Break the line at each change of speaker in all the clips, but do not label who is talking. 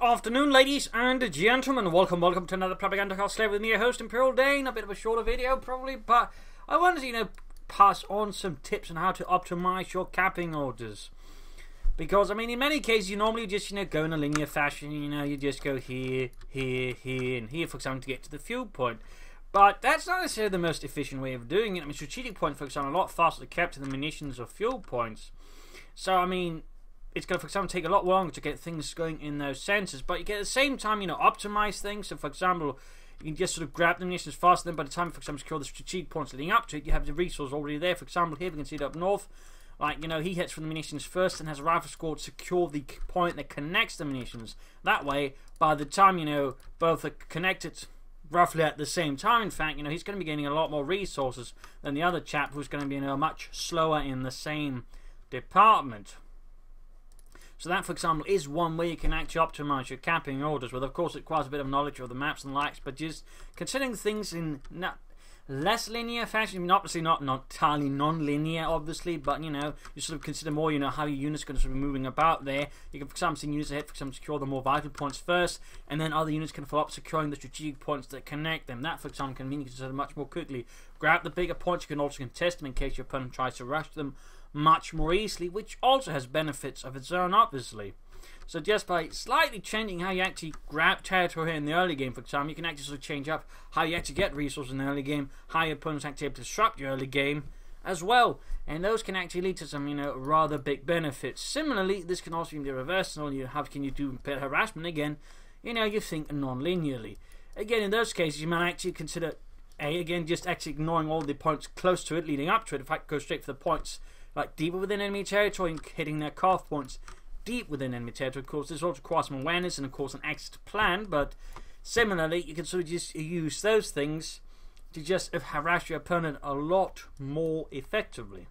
afternoon, ladies and gentlemen. Welcome to another Propagandacast Lehr with me, your host, Imperial Dane. A bit of a shorter video, probably, but I wanted to, pass on some tips on how to optimize your capping orders. Because, in many cases, you normally just, go in a linear fashion. You just go here, here, here, and here, for example, to get to the fuel point. But that's not necessarily the most efficient way of doing it. Strategic points, for example, are a lot faster to capture than munitions or fuel points. So, it's going to, for example, take a lot longer to get things going in those senses, but you can at the same time, optimize things. So, for example, you can just sort of grab the munitions faster. Then, by the time, for example, secure the strategic points leading up to it, you have the resource already there. For example, here we can see it up north. Like, he hits from the munitions first and has a rifle squad secure the point that connects the munitions. That way, by the time, both are connected roughly at the same time, in fact, he's going to be gaining a lot more resources than the other chap who's going to be, much slower in the same department. So that, for example, is one way you can actually optimize your capping orders. Well, of course, it requires a bit of knowledge of the maps and the likes, but just considering things in less linear fashion. Obviously not entirely non-linear, obviously, but you sort of consider more, how your units are going to sort of be moving about there. You can, for example, see units ahead, for example, secure the more vital points first, and then other units can follow up securing the strategic points that connect them. That, for example, can mean you can sort of much more quickly grab the bigger points. You can also contest them in case your opponent tries to rush them much more easily, which also has benefits of its own, obviously. So just by slightly changing how you actually grab territory in the early game, for example, you can actually sort of change up how you actually get resources in the early game, how your opponents actually able to disrupt your early game as well. And those can actually lead to some, rather big benefits. Similarly, this can also be the reversal. How can you do better harassment? Again, you think non-linearly. Again, in those cases, you might actually consider, again, just actually ignoring all the points close to it, leading up to it. In fact, go straight for the points like deeper within enemy territory and hitting their cutoff points deep within enemy territory. Of course, this also requires some awareness and, of course, an exit plan, but similarly, you can sort of just use those things to just harass your opponent a lot more effectively.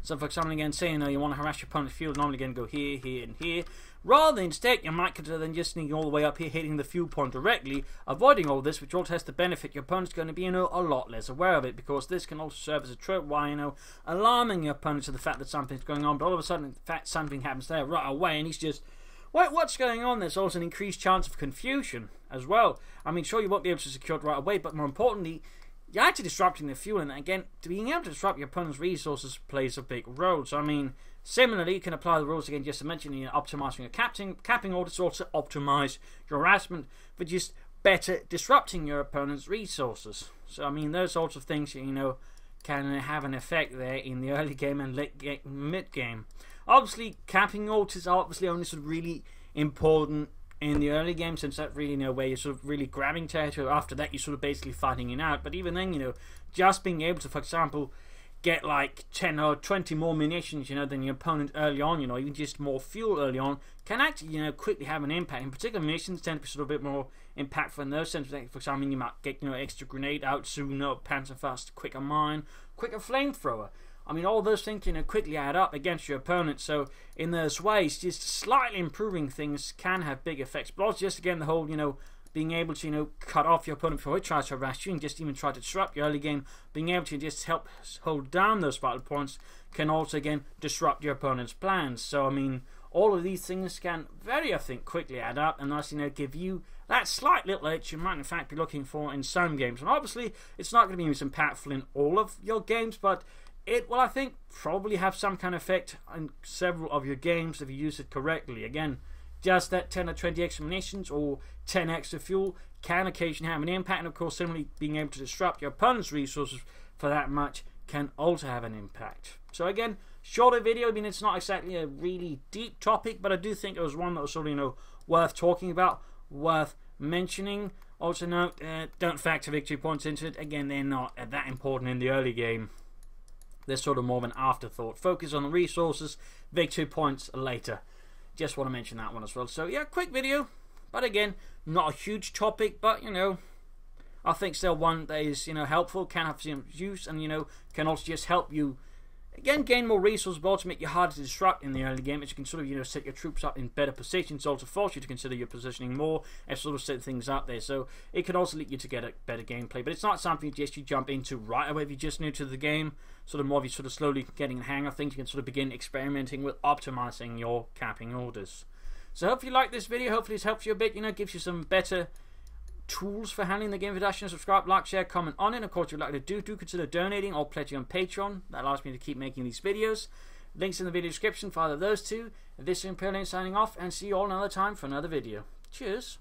So, for example, again, say, you want to harass your opponent's field, normally again go here, here, and here. Rather, instead, you might consider then just sneaking all the way up here, hitting the fuel point directly, avoiding all this, which also has the benefit your opponent's going to be, a lot less aware of it, because this can also serve as a trope while, alarming your opponent to the fact that something's going on, but all of a sudden, in fact, something happens there right away, and he's just, what's going on? There's also an increased chance of confusion as well. Sure, you won't be able to secure it right away, but more importantly, you're actually disrupting the fuel, and again, being able to disrupt your opponent's resources plays a big role. So, similarly, you can apply the rules again, just to mention, optimizing your capping orders, also optimize your harassment for just better disrupting your opponent's resources. So, those sorts of things, can have an effect there in the early game and late game, mid game. Obviously, capping orders are obviously only sort of really important in the early game, since that's really where you're sort of really grabbing territory. After that, you're sort of basically fighting it out. But even then, just being able to, for example, get like 10 or 20 more munitions, than your opponent early on, even just more fuel early on, can actually, quickly have an impact. In particular, munitions tend to be sort of a bit more impactful in those senses. For example, you might get, extra grenade out sooner, Panzerfaust, quicker mine, quicker flamethrower. All those things, quickly add up against your opponent. So, in those ways, just slightly improving things can have big effects. But also, just again, the whole, being able to, cut off your opponent before he tries to harass you and just even try to disrupt your early game, being able to just help hold down those vital points can also, again, disrupt your opponent's plans. So, all of these things can very, I think, quickly add up and thus, give you that slight little edge you might, in fact, be looking for in some games. And obviously, it's not going to be as impactful in all of your games, but it will, I think, probably have some kind of effect on several of your games if you use it correctly. Again, just that 10 or 20 extra munitions or 10 extra fuel can occasionally have an impact. And of course, simply being able to disrupt your opponent's resources for that much can also have an impact. So again, shorter video. It's not exactly a really deep topic, but I do think it was one that was sort of, worth talking about, worth mentioning. Also note, don't factor victory points into it. Again, they're not that important in the early game. They're sort of more of an afterthought. Focus on the resources, victory points later. Just want to mention that one as well. So yeah, quick video, but again, not a huge topic, but I think still one that is helpful, can have some use, and can also just help you again gain more resources, but also make you harder to disrupt in the early game, as you can sort of set your troops up in better positions, also force you to consider your positioning more and sort of set things up there. So it can also lead you to get a better gameplay, but it's not something you jump into right away if you're just new to the game. Sort of more of you sort of slowly getting the hang of things. You can sort of begin experimenting with optimizing your capping orders. So hopefully you like this video. Hopefully this helps you a bit, you know, gives you some better tools for handling the game of Dash. Subscribe, like, share, comment on it. Of course, if you'd like to do consider donating or pledging on Patreon. That allows me to keep making these videos. Links in the video description for either of those two. This is Imperial signing off, and see you all another time for another video. Cheers.